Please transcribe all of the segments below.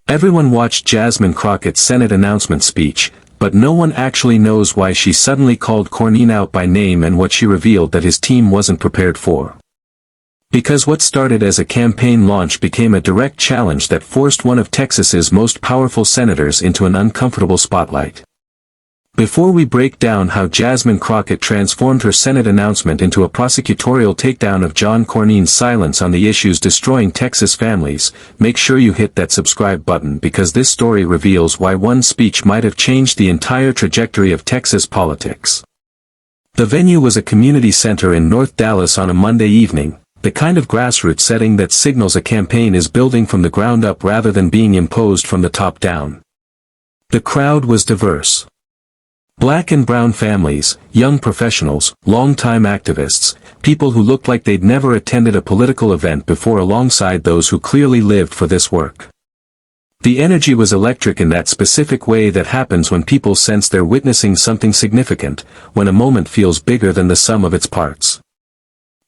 Everyone watched Jasmine Crockett's Senate announcement speech, but no one actually knows why she suddenly called Cornyn out by name and what she revealed that his team wasn't prepared for. Because what started as a campaign launch became a direct challenge that forced one of Texas's most powerful senators into an uncomfortable spotlight. Before we break down how Jasmine Crockett transformed her Senate announcement into a prosecutorial takedown of John Cornyn's silence on the issues destroying Texas families, make sure you hit that subscribe button because this story reveals why one speech might have changed the entire trajectory of Texas politics. The venue was a community center in North Dallas on a Monday evening, the kind of grassroots setting that signals a campaign is building from the ground up rather than being imposed from the top down. The crowd was diverse. Black and brown families, young professionals, longtime activists, people who looked like they'd never attended a political event before alongside those who clearly lived for this work. The energy was electric in that specific way that happens when people sense they're witnessing something significant, when a moment feels bigger than the sum of its parts.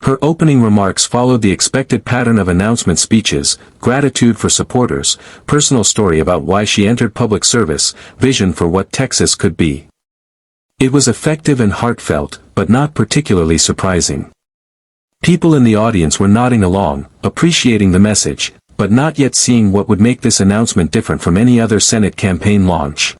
Her opening remarks followed the expected pattern of announcement speeches: gratitude for supporters, personal story about why she entered public service, vision for what Texas could be. It was effective and heartfelt, but not particularly surprising. People in the audience were nodding along, appreciating the message, but not yet seeing what would make this announcement different from any other Senate campaign launch.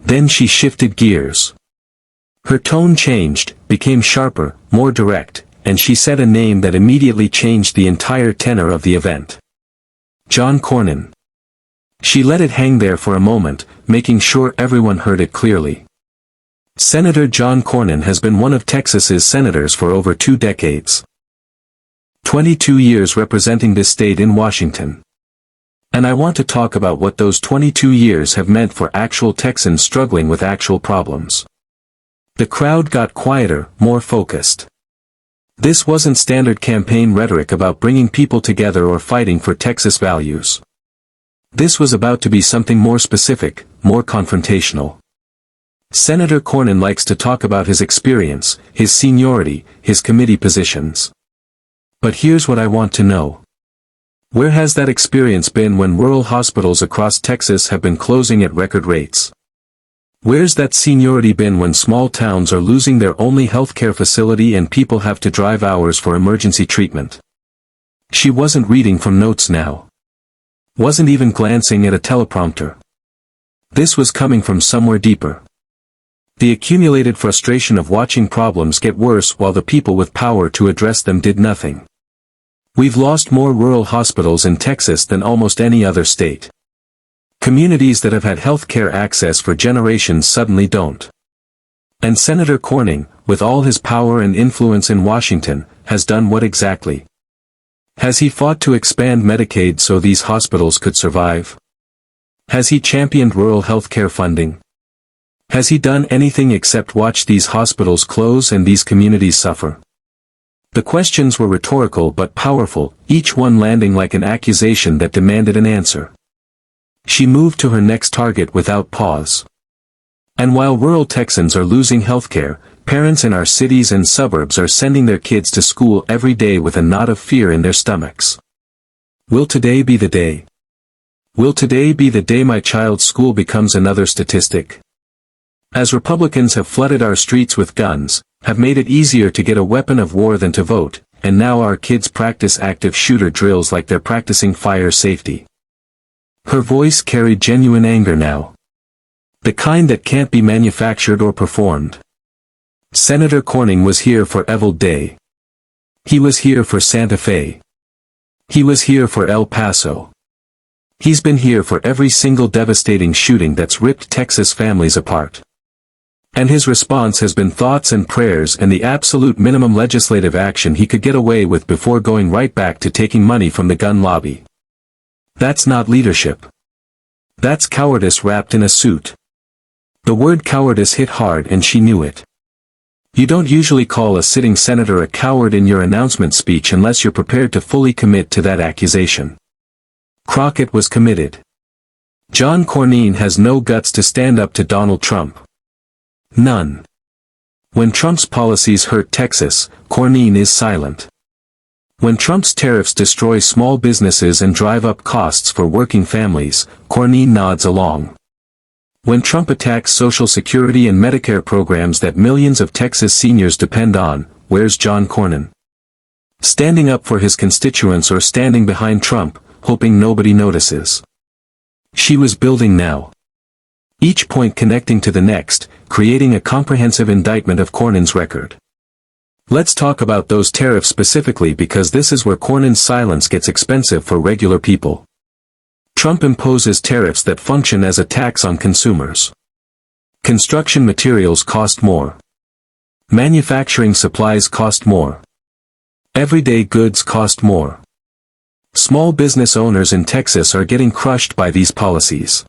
Then she shifted gears. Her tone changed, became sharper, more direct, and she said a name that immediately changed the entire tenor of the event. John Cornyn. She let it hang there for a moment, making sure everyone heard it clearly. Senator John Cornyn has been one of Texas's senators for over 2 decades. 22 years representing this state in Washington. And I want to talk about what those 22 years have meant for actual Texans struggling with actual problems. The crowd got quieter, more focused. This wasn't standard campaign rhetoric about bringing people together or fighting for Texas values. This was about to be something more specific, more confrontational. Senator Cornyn likes to talk about his experience, his seniority, his committee positions. But here's what I want to know. Where has that experience been when rural hospitals across Texas have been closing at record rates? Where's that seniority been when small towns are losing their only healthcare facility and people have to drive hours for emergency treatment? She wasn't reading from notes now. Wasn't even glancing at a teleprompter. This was coming from somewhere deeper. The accumulated frustration of watching problems get worse while the people with power to address them did nothing. We've lost more rural hospitals in Texas than almost any other state. Communities that have had health care access for generations suddenly don't. And Senator Cornyn, with all his power and influence in Washington, has done what exactly? Has he fought to expand Medicaid so these hospitals could survive? Has he championed rural health care funding? Has he done anything except watch these hospitals close and these communities suffer? The questions were rhetorical but powerful, each one landing like an accusation that demanded an answer. She moved to her next target without pause. And while rural Texans are losing healthcare, parents in our cities and suburbs are sending their kids to school every day with a knot of fear in their stomachs. Will today be the day? Will today be the day my child's school becomes another statistic? As Republicans have flooded our streets with guns, have made it easier to get a weapon of war than to vote, and now our kids practice active shooter drills like they're practicing fire safety. Her voice carried genuine anger now. The kind that can't be manufactured or performed. Senator Cornyn was here for Evil Day. He was here for Santa Fe. He was here for El Paso. He's been here for every single devastating shooting that's ripped Texas families apart. And his response has been thoughts and prayers and the absolute minimum legislative action he could get away with before going right back to taking money from the gun lobby. That's not leadership. That's cowardice wrapped in a suit. The word cowardice hit hard and she knew it. You don't usually call a sitting senator a coward in your announcement speech unless you're prepared to fully commit to that accusation. Crockett was committed. John Cornyn has no guts to stand up to Donald Trump. None. When Trump's policies hurt Texas, Cornyn is silent. When Trump's tariffs destroy small businesses and drive up costs for working families, Cornyn nods along. When Trump attacks Social Security and Medicare programs that millions of Texas seniors depend on, where's John Cornyn? Standing up for his constituents or standing behind Trump, hoping nobody notices? She was building now. Each point connecting to the next, creating a comprehensive indictment of Cornyn's record. Let's talk about those tariffs specifically because this is where Cornyn's silence gets expensive for regular people. Trump imposes tariffs that function as a tax on consumers. Construction materials cost more. Manufacturing supplies cost more. Everyday goods cost more. Small business owners in Texas are getting crushed by these policies.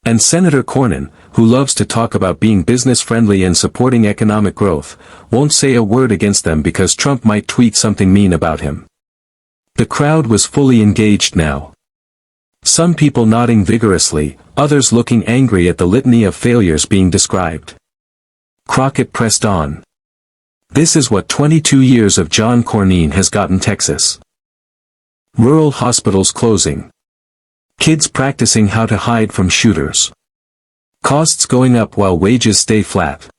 And Senator Cornyn, who loves to talk about being business-friendly and supporting economic growth, won't say a word against them because Trump might tweet something mean about him. The crowd was fully engaged now. Some people nodding vigorously, others looking angry at the litany of failures being described. Crockett pressed on. This is what 22 years of John Cornyn has gotten Texas. Rural hospitals closing. Kids practicing how to hide from shooters. Costs going up while wages stay flat.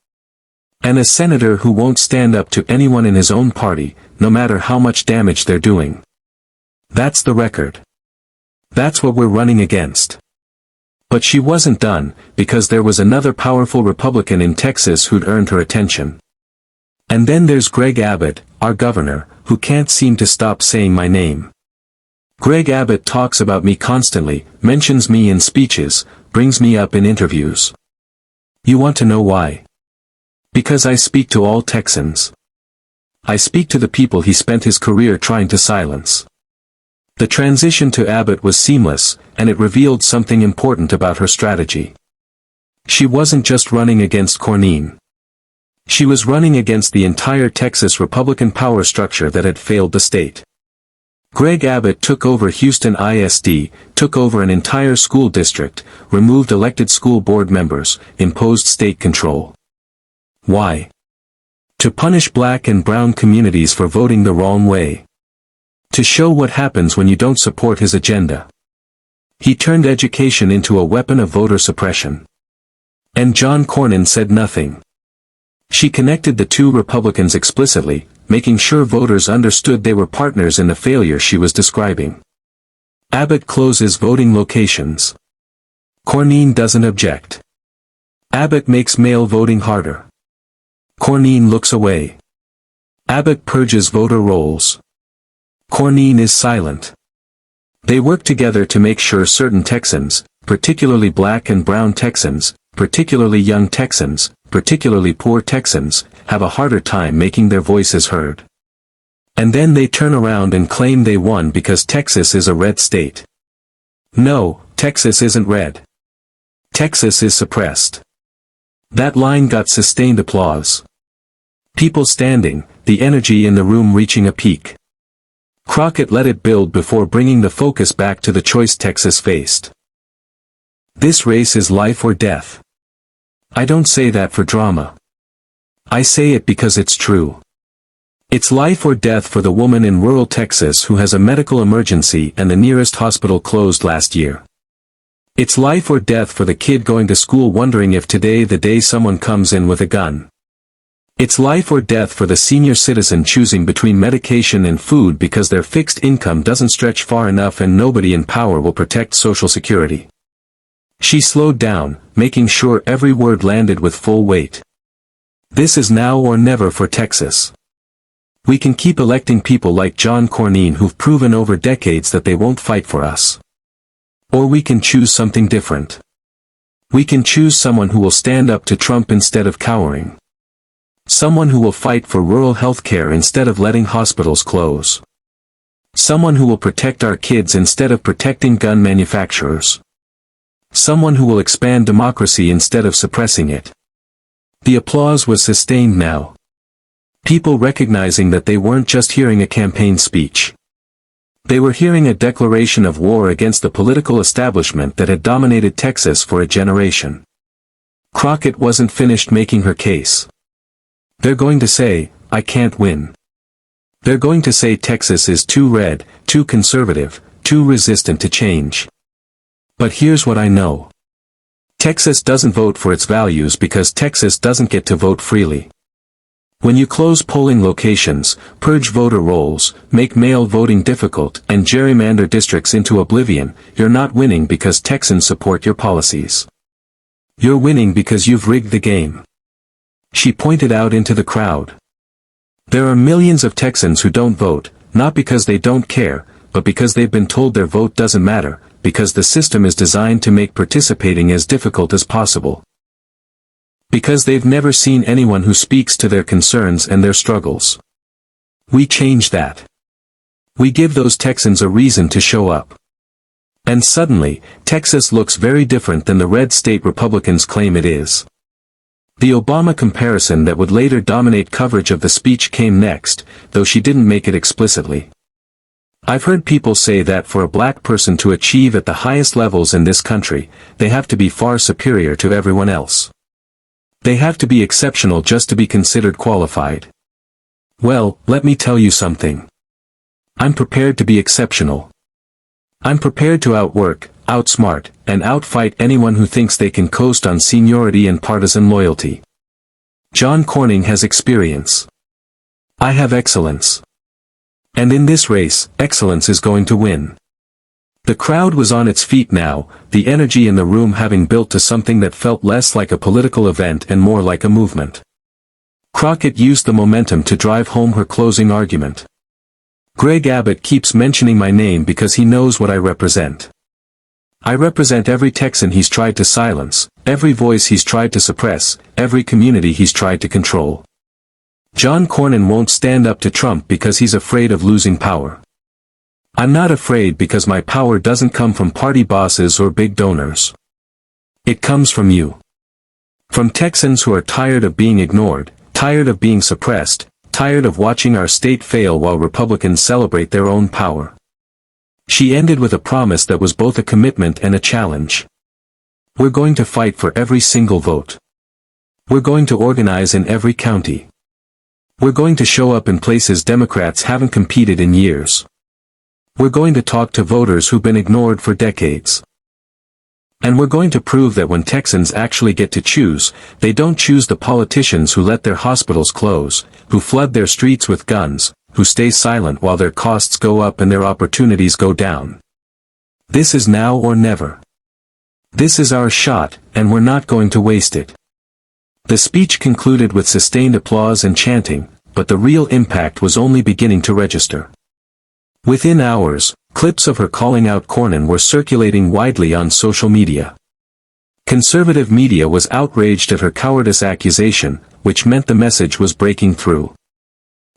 And a senator who won't stand up to anyone in his own party, no matter how much damage they're doing. That's the record. That's what we're running against. But she wasn't done, because there was another powerful Republican in Texas who'd earned her attention. And then there's Greg Abbott, our governor, who can't seem to stop saying my name. Greg Abbott talks about me constantly, mentions me in speeches, brings me up in interviews. You want to know why? Because I speak to all Texans. I speak to the people he spent his career trying to silence. The transition to Abbott was seamless, and it revealed something important about her strategy. She wasn't just running against Cornyn. She was running against the entire Texas Republican power structure that had failed the state. Greg Abbott took over Houston ISD, took over an entire school district, removed elected school board members, imposed state control. Why? To punish black and brown communities for voting the wrong way. To show what happens when you don't support his agenda. He turned education into a weapon of voter suppression. And John Cornyn said nothing. She connected the two Republicans explicitly, making sure voters understood they were partners in the failure she was describing. Abbott closes voting locations. Cornyn doesn't object. Abbott makes mail voting harder. Cornyn looks away. Abbott purges voter rolls. Cornyn is silent. They work together to make sure certain Texans, particularly black and brown Texans, particularly young Texans, particularly poor Texans, have a harder time making their voices heard. And then they turn around and claim they won because Texas is a red state. No, Texas isn't red. Texas is suppressed. That line got sustained applause. People standing, the energy in the room reaching a peak. Crockett let it build before bringing the focus back to the choice Texas faced. This race is life or death. I don't say that for drama. I say it because it's true. It's life or death for the woman in rural Texas who has a medical emergency and the nearest hospital closed last year. It's life or death for the kid going to school wondering if today the day someone comes in with a gun. It's life or death for the senior citizen choosing between medication and food because their fixed income doesn't stretch far enough and nobody in power will protect Social Security. She slowed down, making sure every word landed with full weight. This is now or never for Texas. We can keep electing people like John Cornyn who've proven over decades that they won't fight for us. Or we can choose something different. We can choose someone who will stand up to Trump instead of cowering. Someone who will fight for rural health care instead of letting hospitals close. Someone who will protect our kids instead of protecting gun manufacturers. Someone who will expand democracy instead of suppressing it. The applause was sustained now. People recognizing that they weren't just hearing a campaign speech. They were hearing a declaration of war against the political establishment that had dominated Texas for a generation. Crockett wasn't finished making her case. They're going to say, I can't win. They're going to say Texas is too red, too conservative, too resistant to change. But here's what I know. Texas doesn't vote for its values because Texas doesn't get to vote freely. When you close polling locations, purge voter rolls, make mail voting difficult, and gerrymander districts into oblivion, you're not winning because Texans support your policies. You're winning because you've rigged the game. She pointed out into the crowd. There are millions of Texans who don't vote, not because they don't care, but because they've been told their vote doesn't matter, because the system is designed to make participating as difficult as possible. Because they've never seen anyone who speaks to their concerns and their struggles. We change that. We give those Texans a reason to show up. And suddenly, Texas looks very different than the red state Republicans claim it is. The Obama comparison that would later dominate coverage of the speech came next, though she didn't make it explicitly. I've heard people say that for a black person to achieve at the highest levels in this country, they have to be far superior to everyone else. They have to be exceptional just to be considered qualified. Well, let me tell you something. I'm prepared to be exceptional. I'm prepared to outwork, outsmart, and outfight anyone who thinks they can coast on seniority and partisan loyalty. John Cornyn has experience. I have excellence. And in this race, excellence is going to win. The crowd was on its feet now, the energy in the room having built to something that felt less like a political event and more like a movement. Crockett used the momentum to drive home her closing argument. Greg Abbott keeps mentioning my name because he knows what I represent. I represent every Texan he's tried to silence, every voice he's tried to suppress, every community he's tried to control. John Cornyn won't stand up to Trump because he's afraid of losing power. I'm not afraid because my power doesn't come from party bosses or big donors. It comes from you. From Texans who are tired of being ignored, tired of being suppressed, tired of watching our state fail while Republicans celebrate their own power. She ended with a promise that was both a commitment and a challenge. We're going to fight for every single vote. We're going to organize in every county. We're going to show up in places Democrats haven't competed in years. We're going to talk to voters who've been ignored for decades. And we're going to prove that when Texans actually get to choose, they don't choose the politicians who let their hospitals close, who flood their streets with guns, who stay silent while their costs go up and their opportunities go down. This is now or never. This is our shot, and we're not going to waste it. The speech concluded with sustained applause and chanting, but the real impact was only beginning to register. Within hours, clips of her calling out Cornyn were circulating widely on social media. Conservative media was outraged at her cowardice accusation, which meant the message was breaking through.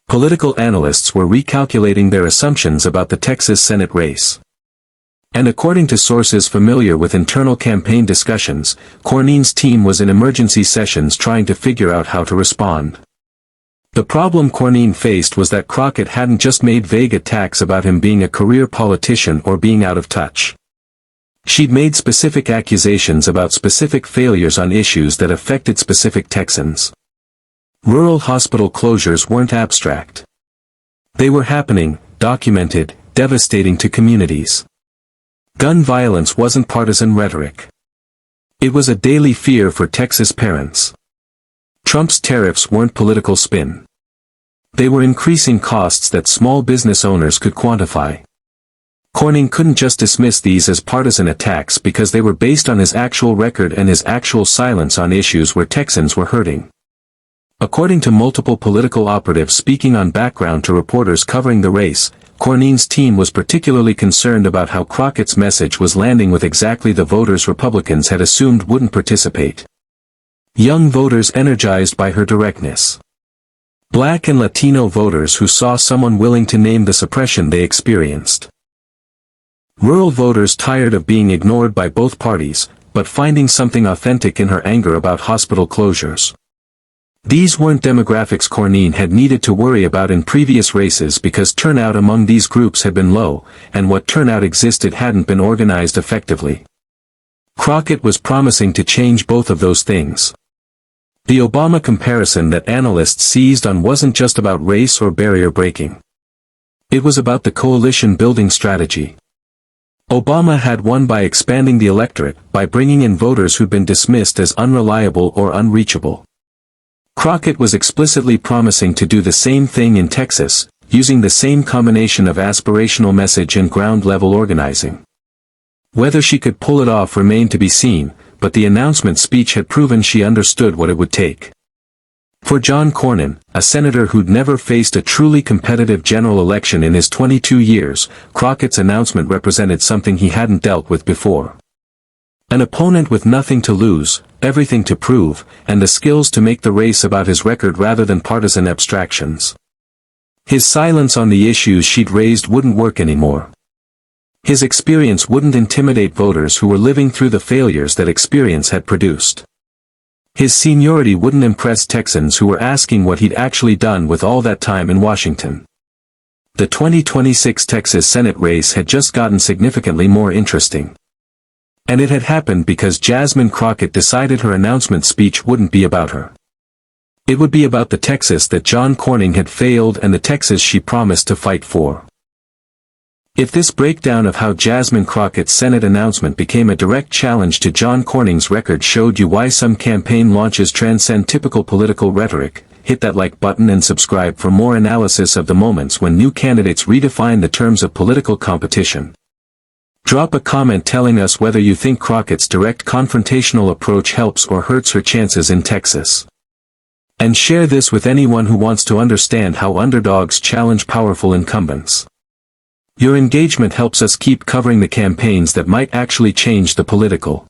Political analysts were recalculating their assumptions about the Texas Senate race. And according to sources familiar with internal campaign discussions, Cornyn's team was in emergency sessions trying to figure out how to respond. The problem Cornyn faced was that Crockett hadn't just made vague attacks about him being a career politician or being out of touch. She'd made specific accusations about specific failures on issues that affected specific Texans. Rural hospital closures weren't abstract. They were happening, documented, devastating to communities. Gun violence wasn't partisan rhetoric. It was a daily fear for Texas parents. Trump's tariffs weren't political spin. They were increasing costs that small business owners could quantify. Cornyn couldn't just dismiss these as partisan attacks because they were based on his actual record and his actual silence on issues where Texans were hurting. According to multiple political operatives speaking on background to reporters covering the race, Cornyn's team was particularly concerned about how Crockett's message was landing with exactly the voters Republicans had assumed wouldn't participate. Young voters energized by her directness. Black and Latino voters who saw someone willing to name the suppression they experienced. Rural voters tired of being ignored by both parties, but finding something authentic in her anger about hospital closures. These weren't demographics Cornyn had needed to worry about in previous races because turnout among these groups had been low, and what turnout existed hadn't been organized effectively. Crockett was promising to change both of those things. The Obama comparison that analysts seized on wasn't just about race or barrier breaking. It was about the coalition-building strategy. Obama had won by expanding the electorate, by bringing in voters who'd been dismissed as unreliable or unreachable. Crockett was explicitly promising to do the same thing in Texas, using the same combination of aspirational message and ground-level organizing. Whether she could pull it off remained to be seen, but the announcement speech had proven she understood what it would take. For John Cornyn, a senator who'd never faced a truly competitive general election in his 22 years, Crockett's announcement represented something he hadn't dealt with before. An opponent with nothing to lose, everything to prove, and the skills to make the race about his record rather than partisan abstractions. His silence on the issues she'd raised wouldn't work anymore. His experience wouldn't intimidate voters who were living through the failures that experience had produced. His seniority wouldn't impress Texans who were asking what he'd actually done with all that time in Washington. The 2026 Texas Senate race had just gotten significantly more interesting. And it had happened because Jasmine Crockett decided her announcement speech wouldn't be about her. It would be about the Texas that John Cornyn had failed and the Texas she promised to fight for. If this breakdown of how Jasmine Crockett's Senate announcement became a direct challenge to John Cornyn's record showed you why some campaign launches transcend typical political rhetoric, hit that like button and subscribe for more analysis of the moments when new candidates redefine the terms of political competition. Drop a comment telling us whether you think Crockett's direct confrontational approach helps or hurts her chances in Texas. And share this with anyone who wants to understand how underdogs challenge powerful incumbents. Your engagement helps us keep covering the campaigns that might actually change the political